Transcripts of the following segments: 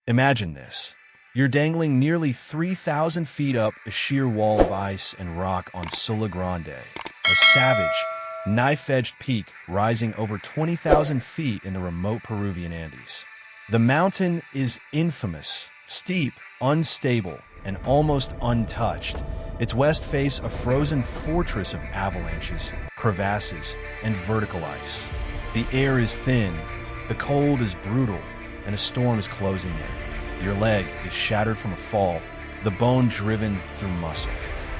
Imagine this. You're dangling nearly 3,000 feet up a sheer wall of ice and rock on Siula Grande, a savage, knife-edged peak rising over 20,000 feet in the remote Peruvian Andes. The mountain is infamous, steep, unstable, and almost untouched. Its west face a frozen fortress of avalanches, crevasses, and vertical ice. The air is thin, the cold is brutal, and a storm is closing in. Your leg is shattered from a fall, the bone driven through muscle.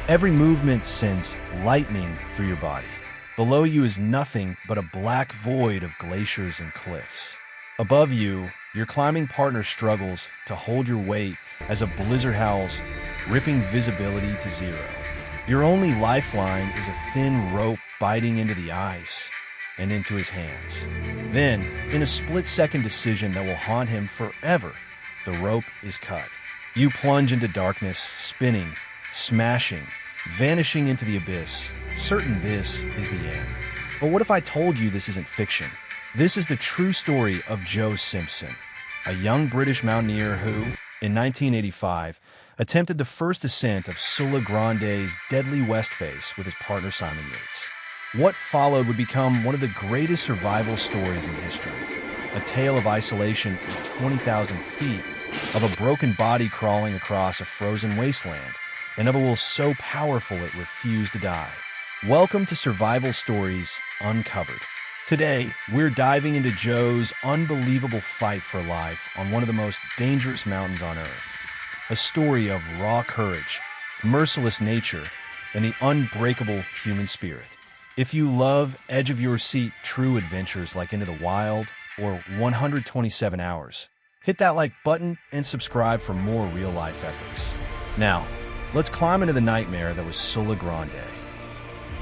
Every movement sends lightning through your body. Below you is nothing but a black void of glaciers and cliffs. Above you, your climbing partner struggles to hold your weight as a blizzard howls, ripping visibility to zero. Your only lifeline is a thin rope biting into the ice and into his hands. Then, in a split-second decision that will haunt him forever, the rope is cut. You plunge into darkness, spinning, smashing, vanishing into the abyss, certain this is the end. But what if I told you this isn't fiction? This is the true story of Joe Simpson, a young British mountaineer who, in 1985, attempted the first ascent of Siula Grande's deadly west face with his partner Simon Yates. What followed would become one of the greatest survival stories in history, a tale of isolation at 20,000 feet, of a broken body crawling across a frozen wasteland, and of a will so powerful it refused to die. Welcome to Survival Stories Uncovered. Today, we're diving into Joe's unbelievable fight for life on one of the most dangerous mountains on Earth. A story of raw courage, merciless nature, and the unbreakable human spirit. If you love edge-of-your-seat true adventures like Into the Wild or 127 Hours, hit that like button and subscribe for more real-life epics. Now, let's climb into the nightmare that was Siula Grande.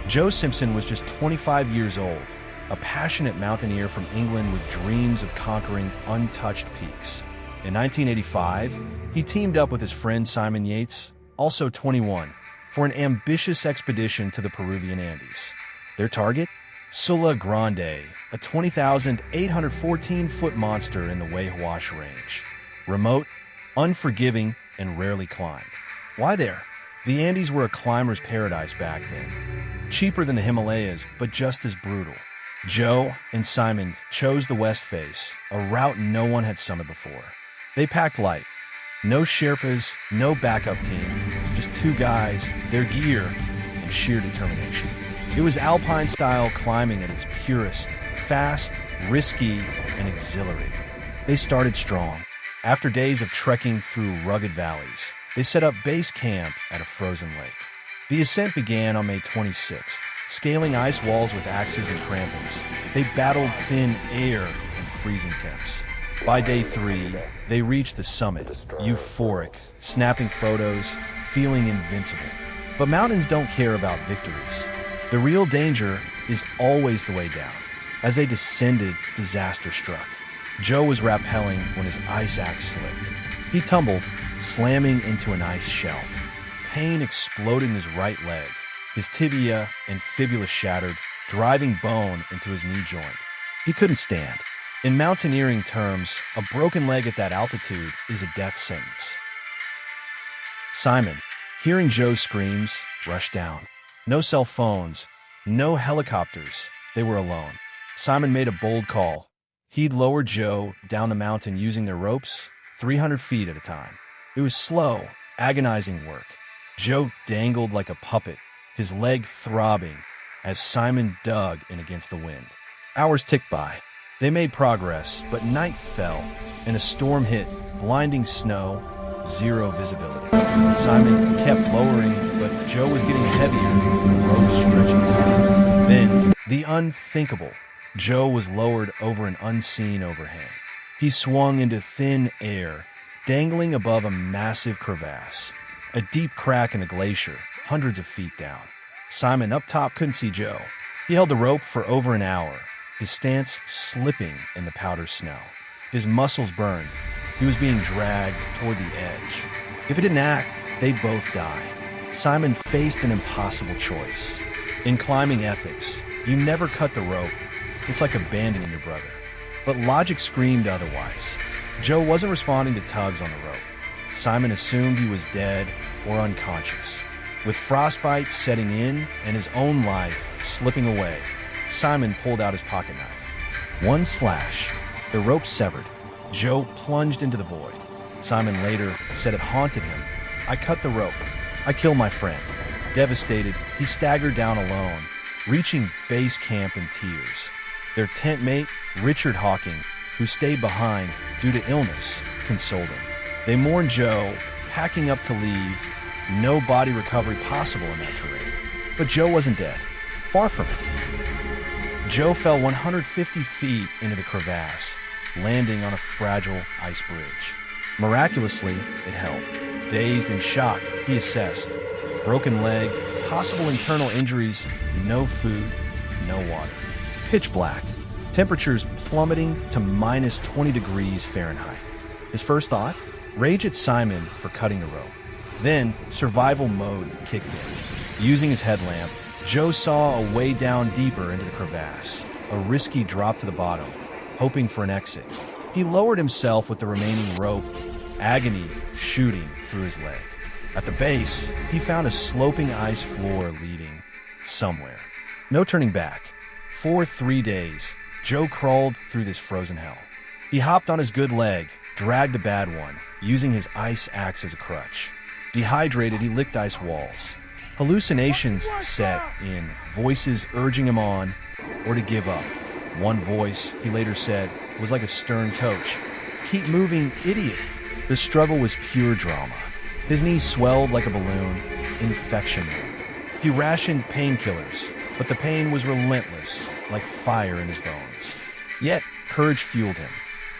Joe Simpson was just 25 years old, a passionate mountaineer from England with dreams of conquering untouched peaks. In 1985, he teamed up with his friend Simon Yates, also 21, for an ambitious expedition to the Peruvian Andes. Their target? Siula Grande, a 20,814-foot monster in the Huayhuash Range. Remote, unforgiving, and rarely climbed. Why there? The Andes were a climber's paradise back then. Cheaper than the Himalayas, but just as brutal. Joe and Simon chose the west face, a route no one had summited before. They packed light. No Sherpas, no backup team, just two guys, their gear, and sheer determination. It was alpine-style climbing at its purest, fast, risky, and exhilarating. They started strong. After days of trekking through rugged valleys, they set up base camp at a frozen lake. The ascent began on May 26th. Scaling ice walls with axes and crampons, they battled thin air and freezing temps. By day 3, they reached the summit, euphoric, snapping photos, feeling invincible. But mountains don't care about victories. The real danger is always the way down. As they descended, disaster struck. Joe was rappelling when his ice axe slipped. He tumbled, slamming into an ice shelf. Pain exploded in his right leg. His tibia and fibula shattered, driving bone into his knee joint. He couldn't stand. In mountaineering terms, a broken leg at that altitude is a death sentence. Simon, hearing Joe's screams, rushed down. No cell phones, no helicopters. They were alone. Simon made a bold call. He'd lower Joe down the mountain using their ropes, 300 feet at a time. It was slow, agonizing work. Joe dangled like a puppet, his leg throbbing as Simon dug in against the wind. Hours ticked by. They made progress, but night fell, and a storm hit, blinding snow, zero visibility. Simon kept lowering, but Joe was getting heavier, the ropes stretching tight. Then, the unthinkable. Joe was lowered over an unseen overhang. He swung into thin air, dangling above a massive crevasse, a deep crack in the glacier, hundreds of feet down. Simon up top couldn't see Joe. He held the rope for over an hour, his stance slipping in the powder snow. His muscles burned. He was being dragged toward the edge. If he didn't act, they'd both die. Simon faced an impossible choice. In climbing ethics, you never cut the rope. It's like abandoning your brother. But logic screamed otherwise. Joe wasn't responding to tugs on the rope. Simon assumed he was dead or unconscious. With frostbite setting in and his own life slipping away, Simon pulled out his pocket knife. One slash, the rope severed. Joe plunged into the void. Simon later said it haunted him. "I cut the rope. I killed my friend." Devastated, he staggered down alone, reaching base camp in tears. Their tent mate, Richard Hawking, who stayed behind due to illness, consoled him. They mourned Joe, packing up to leave. No body recovery possible in that terrain. But Joe wasn't dead. Far from it. Joe fell 150 feet into the crevasse, landing on a fragile ice bridge. Miraculously, it held. Dazed and shocked, he assessed. Broken leg, possible internal injuries, no food, no water. Pitch black. Temperatures plummeting to minus 20 degrees Fahrenheit. His first thought? Rage at Simon for cutting the rope. Then, survival mode kicked in. Using his headlamp, Joe saw a way down deeper into the crevasse, a risky drop to the bottom, hoping for an exit. He lowered himself with the remaining rope, agony shooting through his leg. At the base, he found a sloping ice floor leading somewhere. No turning back. For 3 days, Joe crawled through this frozen hell. He hopped on his good leg, dragged the bad one, using his ice axe as a crutch. Dehydrated, he licked ice walls. Hallucinations set in, voices urging him on or to give up. One voice, he later said, was like a stern coach. "Keep moving, idiot." The struggle was pure drama. His knees swelled like a balloon, infection mode. He rationed painkillers, but the pain was relentless, like fire in his bones. Yet, courage fueled him.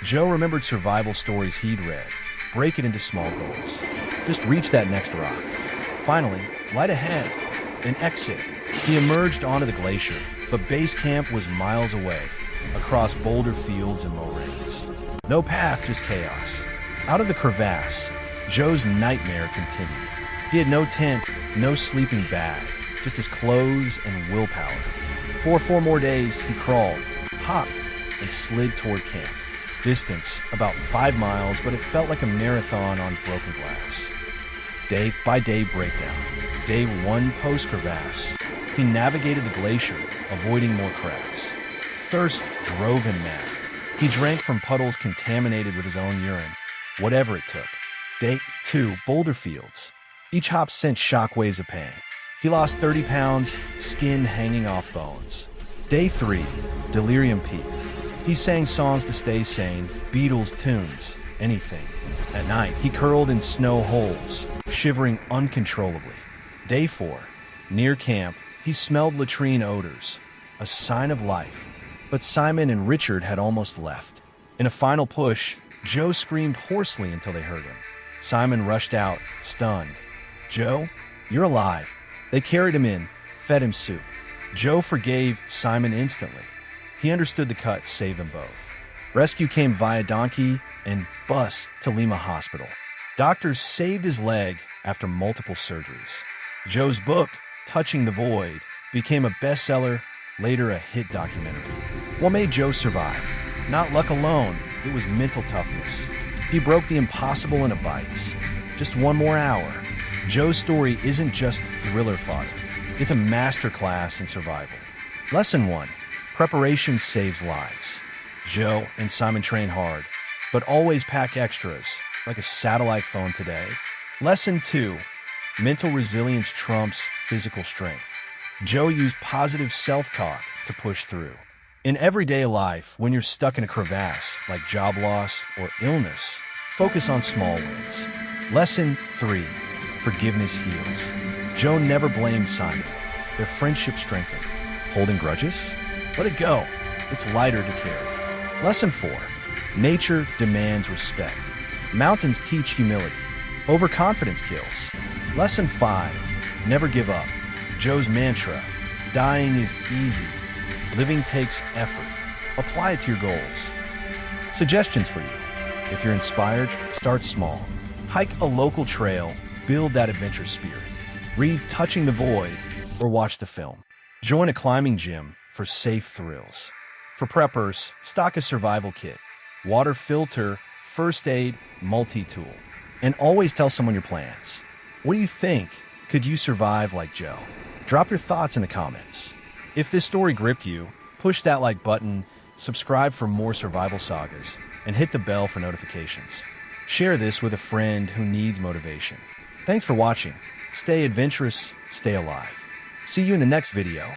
Joe remembered survival stories he'd read. Break it into small goals. Just reach that next rock. Finally, light ahead, an exit. He emerged onto the glacier, but base camp was miles away, across boulder fields and moraines. No path, just chaos. Out of the crevasse, Joe's nightmare continued. He had no tent, no sleeping bag, just his clothes and willpower. For 4 more days, he crawled, hopped, and slid toward camp. Distance, about 5 miles, but it felt like a marathon on broken glass. Day by day breakdown. Day 1 post-crevasse. He navigated the glacier, avoiding more cracks. Thirst drove him mad. He drank from puddles contaminated with his own urine, whatever it took. Day 2, boulder fields. Each hop sent shockwaves of pain. He lost 30 pounds, skin hanging off bones. Day 3, delirium peaked. He sang songs to stay sane, Beatles tunes, anything. At night, he curled in snow holes, shivering uncontrollably. Day 4, near camp, he smelled latrine odors, a sign of life. But Simon and Richard had almost left. In a final push, Joe screamed hoarsely until they heard him. Simon rushed out, stunned. "Joe, you're alive." They carried him in, fed him soup. Joe forgave Simon instantly. He understood the cuts saved them both. Rescue came via donkey and bus to Lima Hospital. Doctors saved his leg after multiple surgeries. Joe's book, Touching the Void, became a bestseller, later a hit documentary. What made Joe survive? Not luck alone, it was mental toughness. He broke the impossible into bites. Just 1 more hour. Joe's story isn't just thriller fodder. It's a masterclass in survival. Lesson 1. Preparation saves lives. Joe and Simon train hard, but always pack extras, like a satellite phone today. Lesson 2. Mental resilience trumps physical strength. Joe used positive self-talk to push through. In everyday life, when you're stuck in a crevasse, like job loss or illness, focus on small wins. Lesson 3. Forgiveness heals. Joe never blamed Simon. Their friendship strengthened. Holding grudges? Let it go. It's lighter to carry. Lesson 4. Nature demands respect. Mountains teach humility. Overconfidence kills. Lesson 5. Never give up. Joe's mantra. Dying is easy. Living takes effort. Apply it to your goals. Suggestions for you. If you're inspired, start small. Hike a local trail. Build that adventure spirit. Read Touching the Void or watch the film. Join a climbing gym for safe thrills. For preppers, stock a survival kit. Water filter first aid, multi-tool, and always tell someone your plans. What do you think? Could you survive like Joe? Drop your thoughts in the comments. If this story gripped you, push that like button, subscribe for more survival sagas, and hit the bell for notifications. Share this with a friend who needs motivation. Thanks for watching. Stay adventurous, stay alive. See you in the next video.